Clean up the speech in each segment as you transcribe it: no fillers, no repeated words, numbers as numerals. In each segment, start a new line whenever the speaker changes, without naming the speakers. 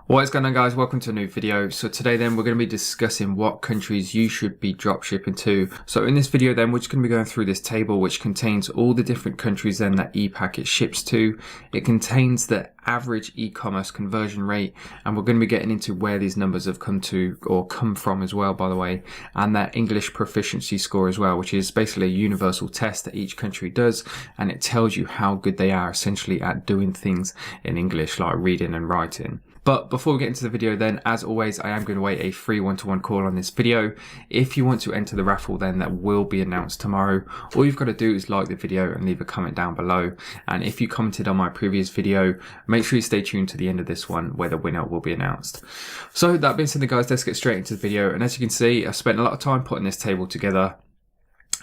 What is going on, guys? Welcome to a new video. So today then we're going to be discussing what countries you should be dropshipping to. So in this video then we're just going to be going through this table which contains all the different countries then that ePacket ships to. It contains the average e-commerce conversion rate, and we're going to be getting into where these numbers have come from as well, by the way, and their English proficiency score as well, which is basically a universal test that each country does, and it tells you how good they are essentially at doing things in English like reading and writing. But before we get into the video then, as always, I am going to wait a free one-to-one call on this video. If you want to enter the raffle then, that will be announced tomorrow. All you've got to do is like the video and leave a comment down below. And if you commented on my previous video, make sure you stay tuned to the end of this one where the winner will be announced. So that being said, guys, let's get straight into the video. And as you can see, I've spent a lot of time putting this table together.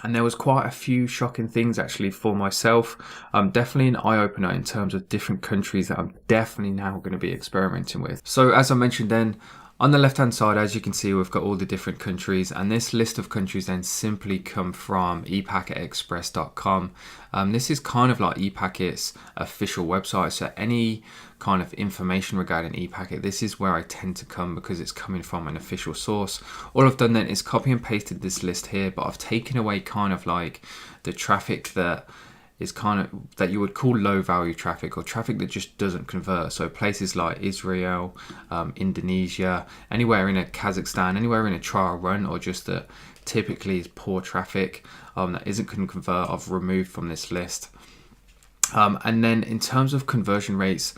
And there was quite a few shocking things actually for myself. Definitely an eye-opener in terms of different countries that I'm definitely now going to be experimenting with. So as I mentioned then, on the left hand side, as you can see, we've got all the different countries, and this list of countries then simply come from epacketexpress.com. This is kind of like ePacket's official website, so any kind of information regarding ePacket, this is where I tend to come because it's coming from an official source. All I've done then is copy and pasted this list here, but I've taken away kind of like the traffic that is kind of that you would call low value traffic, or traffic that just doesn't convert. So places like Israel, Indonesia, anywhere in a Kazakhstan, anywhere in a trial run, or just that typically is poor traffic that isn't going to convert, I've removed from this list. And then in terms of conversion rates,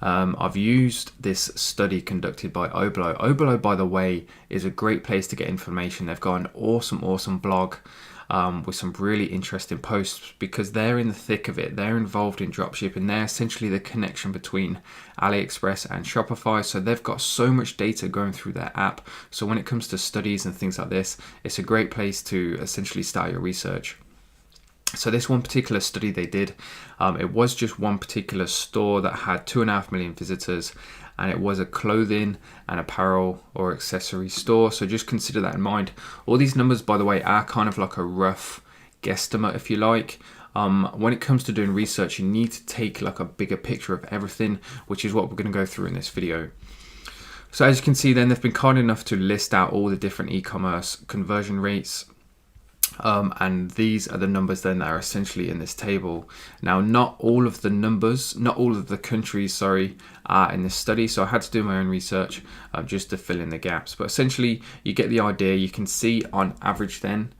I've used this study conducted by Oblo. Oblo, by the way, is a great place to get information. They've got an awesome blog with some really interesting posts, because they're in the thick of it. They're involved in dropshipping. They're essentially the connection between AliExpress and Shopify. So they've got so much data going through their app. So when it comes to studies and things like this, it's a great place to essentially start your research. So this one particular study they did, it was just one particular store that had 2.5 million visitors, and it was a clothing and apparel or accessory store. So just consider that in mind. All these numbers, by the way, are kind of like a rough guesstimate, if you like. When it comes to doing research, you need to take like a bigger picture of everything, which is what we're going to go through in this video. So as you can see then, they've been kind enough to list out all the different e-commerce conversion rates. And these are the numbers then that are essentially in this table. Now, not all of the countries, are in this study. So I had to do my own research just to fill in the gaps. But essentially, you get the idea. You can see on average then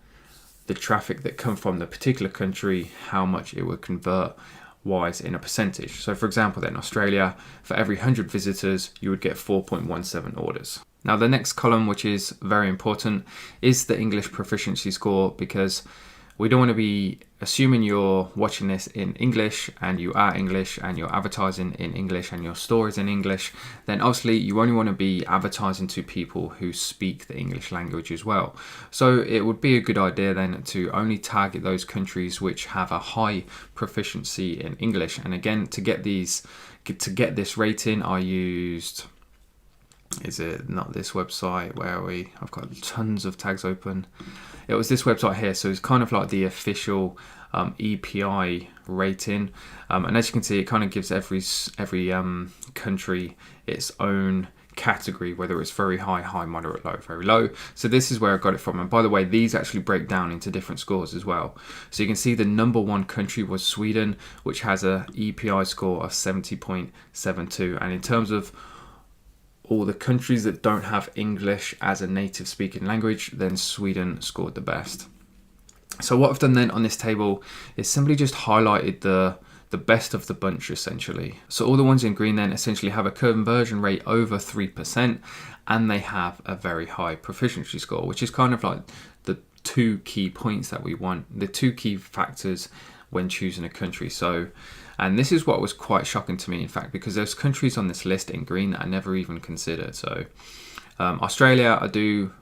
the traffic that come from the particular country, how much it would convert wise in a percentage. So for example, then Australia, for every 100 visitors, you would get 4.17 orders. Now, the next column, which is very important, is the English proficiency score, because we don't want to be assuming you're watching this in English and you are English and you're advertising in English and your store is in English. Then obviously you only want to be advertising to people who speak the English language as well. So it would be a good idea then to only target those countries which have a high proficiency in English. And again, to get this rating, I used... Is it not this website? Where are we? I've got tons of tags open. It was this website here. So it's kind of like the official EPI rating. And as you can see, it kind of gives every country its own category, whether it's very high, moderate, low, very low. So this is where I got it from. And by the way, these actually break down into different scores as well. So you can see the number one country was Sweden, which has a EPI score of 70.72. And in terms of all the countries that don't have English as a native speaking language, then Sweden scored the best. So what I've done then on this table is simply just highlighted the best of the bunch essentially. So all the ones in green then essentially have a conversion rate over 3%, and they have a very high proficiency score, which is kind of like the two key points that we want, the two key factors when choosing a country. And this is what was quite shocking to me, in fact, because there's countries on this list in green that I never even considered. So Australia, I do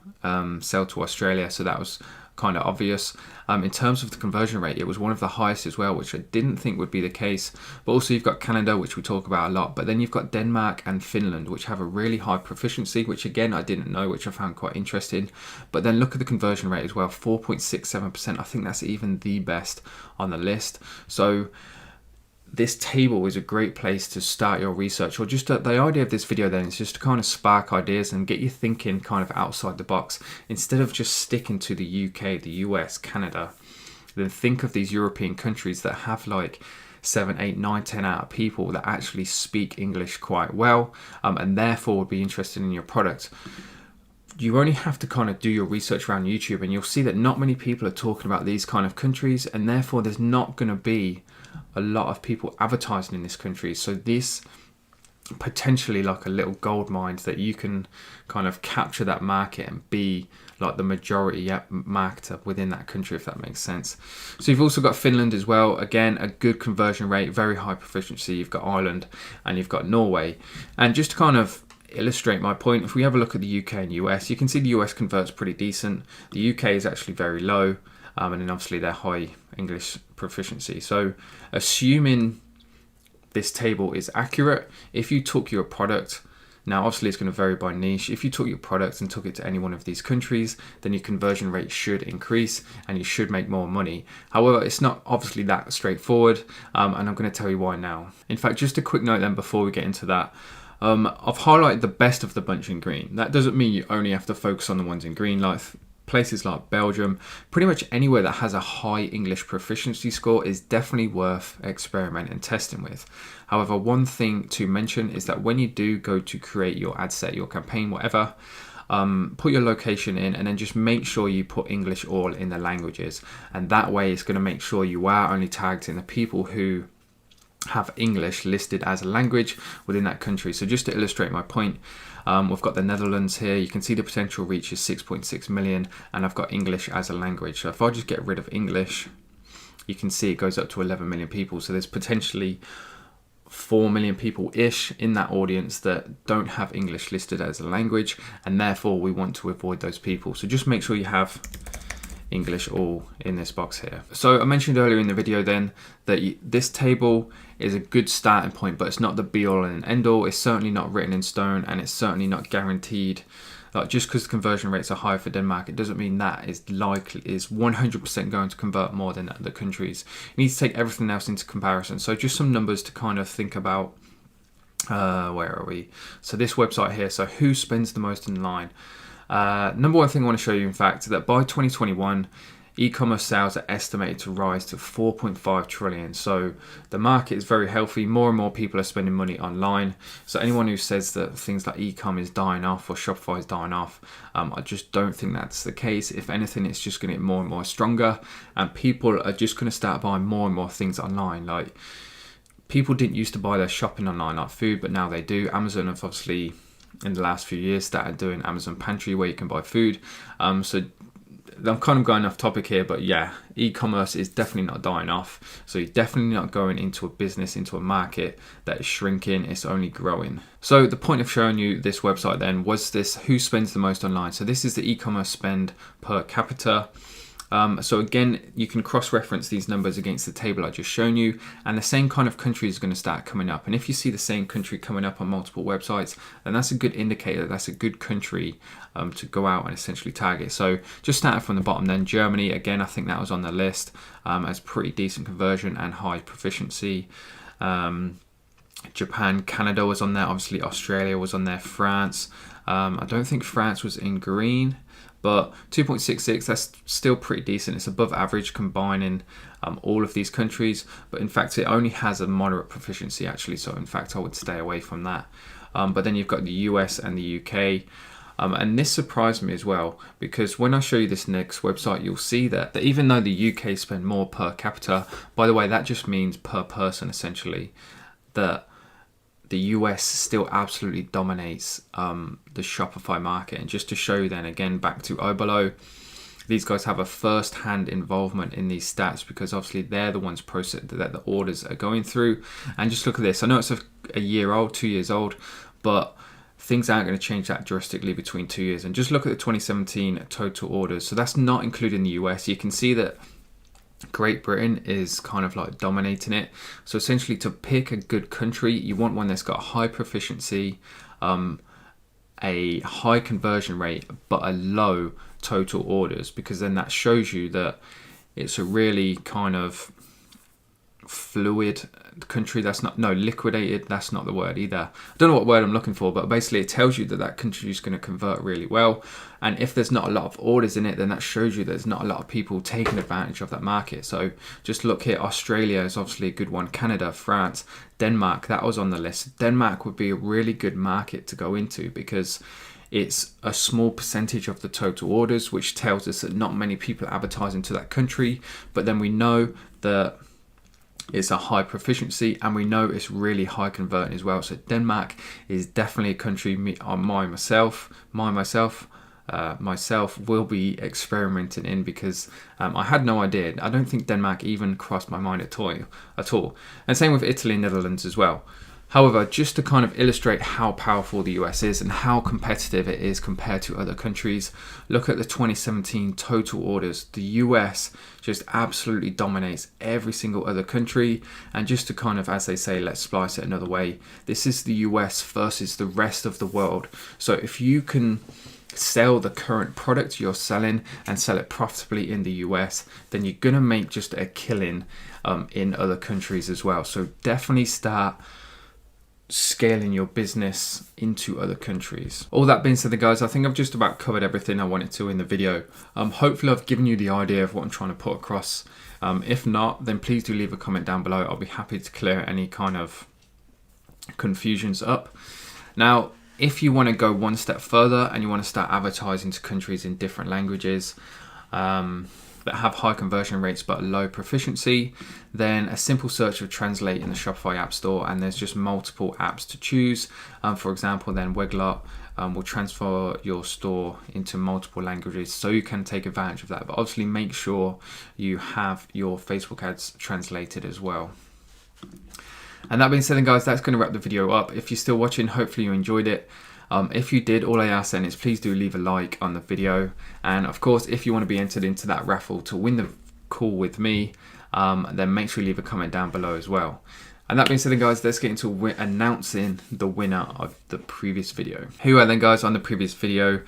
sell to Australia, so that was kind of obvious. In terms of the conversion rate, it was one of the highest as well, which I didn't think would be the case. But also you've got Canada, which we talk about a lot, but then you've got Denmark and Finland, which have a really high proficiency, which again, I didn't know, which I found quite interesting. But then look at the conversion rate as well, 4.67%. I think that's even the best on the list. So this table is a great place to start your research, or just the idea of this video then is just to kind of spark ideas and get you thinking kind of outside the box. Instead of just sticking to the UK, the US, Canada, then think of these European countries that have like 7, 8, 9, 10 out of people that actually speak English quite well, and therefore would be interested in your product. You only have to kind of do your research around YouTube, and you'll see that not many people are talking about these kind of countries, and therefore there's not going to be a lot of people advertising in this country. So this potentially like a little gold mine that you can kind of capture that market and be like the majority marketer within that country, if that makes sense. So you've also got Finland as well. Again, a good conversion rate, very high proficiency. You've got Ireland and you've got Norway. And just to kind of illustrate my point, if we have a look at the UK and US, you can see the US converts pretty decent. The UK is actually very low, and then obviously they're high English proficiency. So assuming this table is accurate, if you took your product, now obviously it's going to vary by niche, if you took your product and took it to any one of these countries, then your conversion rate should increase and you should make more money. However, it's not obviously that straightforward, and I'm going to tell you why now. In fact, just a quick note then before we get into that, I've highlighted the best of the bunch in green. That doesn't mean you only have to focus on the ones in green. Like places like Belgium, pretty much anywhere that has a high English proficiency score is definitely worth experimenting and testing with. However, one thing to mention is that when you do go to create your ad set, your campaign, whatever, put your location in and then just make sure you put English all in the languages. And that way it's going to make sure you are only targeting the people who have English listed as a language within that country. So just to illustrate my point, we've got the Netherlands here. You can see the potential reach is 6.6 million, and I've got English as a language. So if I just get rid of English, you can see it goes up to 11 million people. So there's potentially 4 million people-ish in that audience that don't have English listed as a language, and therefore we want to avoid those people. So just make sure you have English all in this box here. So I mentioned earlier in the video then that this table is a good starting point, but it's not the be all and end all. It's certainly not written in stone, and it's certainly not guaranteed. Like just because the conversion rates are high for Denmark, it doesn't mean that is 100% going to convert more than other countries. You need to take everything else into comparison. So just some numbers to kind of think about. Where are we? So this website here. So who spends the most online? Number one thing I want to show you, in fact, that by 2021, e-commerce sales are estimated to rise to 4.5 trillion. So the market is very healthy. More and more people are spending money online. So anyone who says that things like e-com is dying off or Shopify is dying off, I just don't think that's the case. If anything, it's just going to get more and more stronger, and people are just going to start buying more and more things online. Like people didn't used to buy their shopping online like food, but now they do. Amazon have obviously in the last few years started doing Amazon Pantry where you can buy food. So I'm kind of going off topic here, but yeah, e-commerce is definitely not dying off. So you're definitely not going into a business, into a market that is shrinking, it's only growing. So the point of showing you this website then was this, who spends the most online? So this is the e-commerce spend per capita. So again, you can cross-reference these numbers against the table I just shown you, and the same kind of country is going to start coming up. And if you see the same country coming up on multiple websites, then that's a good indicator that that's a good country to go out and essentially target. So just starting from the bottom then, Germany, again, I think that was on the list as pretty decent conversion and high proficiency. Japan, Canada was on there, obviously Australia was on there, France. I don't think France was in green, but 2.66, that's still pretty decent. It's above average combining all of these countries, but in fact it only has a moderate proficiency actually, so in fact I would stay away from that. But then you've got the US and the UK, and this surprised me as well, because when I show you this next website, you'll see that even though the UK spend more per capita, by the way, that just means per person essentially, that the US still absolutely dominates the Shopify market. And just to show you then, again, back to Obolo, these guys have a first-hand involvement in these stats because obviously they're the ones that the orders are going through. And just look at this. I know it's a year old, 2 years old, but things aren't going to change that drastically between 2 years. And just look at the 2017 total orders. So that's not including the US. You can see that Great Britain is kind of like dominating it. So essentially, to pick a good country, you want one that's got high proficiency, a high conversion rate, but a low total orders, because then that shows you that it's a really kind of fluid country. That's not, no, liquidated, that's not the word either. I don't know what word I'm looking for, but basically it tells you that that country is going to convert really well. And if there's not a lot of orders in it, then that shows you there's not a lot of people taking advantage of that market. So just look here, Australia is obviously a good one, Canada, France, Denmark, that was on the list. Denmark would be a really good market to go into because it's a small percentage of the total orders, which tells us that not many people advertise into that country. But then we know that it's a high proficiency and we know it's really high converting as well. So Denmark is definitely a country myself will be experimenting in because I had no idea. I don't think Denmark even crossed my mind at all. And same with Italy and Netherlands as well. However, just to kind of illustrate how powerful the US is and how competitive it is compared to other countries, look at the 2017 total orders. The US just absolutely dominates every single other country. And just to kind of, as they say, let's splice it another way, this is the US versus the rest of the world. So if you can sell the current product you're selling and sell it profitably in the US, then you're gonna make just a killing in other countries as well. So definitely start scaling your business into other countries. All that being said, guys, I think I've just about covered everything I wanted to in the video. Hopefully I've given you the idea of what I'm trying to put across. If not, then please do leave a comment down below. I'll be happy to clear any kind of confusions up. Now, if you want to go one step further and you want to start advertising to countries in different languages that have high conversion rates but low proficiency, then a simple search of Translate in the Shopify App Store, and there's just multiple apps to choose. For example, then Weglot will transfer your store into multiple languages, so you can take advantage of that. But obviously make sure you have your Facebook ads translated as well. And that being said, then guys, that's going to wrap the video up. If you're still watching, hopefully you enjoyed it. If you did, all I ask then is please do leave a like on the video. And of course, if you want to be entered into that raffle to win the call with me, then make sure you leave a comment down below as well. And that being said, then guys, let's get into announcing the winner of the previous video. Here we are then, guys, on the previous video.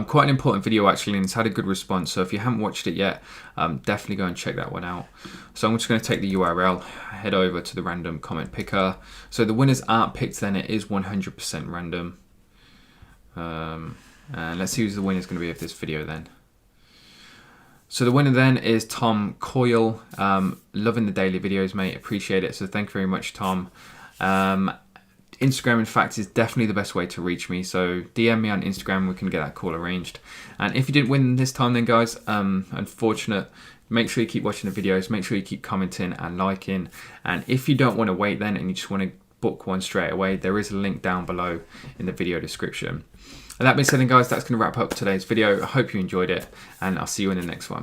Quite an important video actually, and it's had a good response. So if you haven't watched it yet, definitely go and check that one out. So I'm just going to take the URL, head over to the random comment picker. So the winners aren't picked then, it is 100% random. And let's see who the winner is going to be of this video then. So the winner then is Tom Coyle. Loving the daily videos, mate. Appreciate it. So thank you very much, Tom. Instagram, in fact, is definitely the best way to reach me. So DM me on Instagram. We can get that call arranged. And if you didn't win this time then, guys, unfortunate. Make sure you keep watching the videos. Make sure you keep commenting and liking. And if you don't want to wait then and you just want to book one straight away, there is a link down below in the video description. And that being said, then, guys, that's going to wrap up today's video. I hope you enjoyed it, and I'll see you in the next one.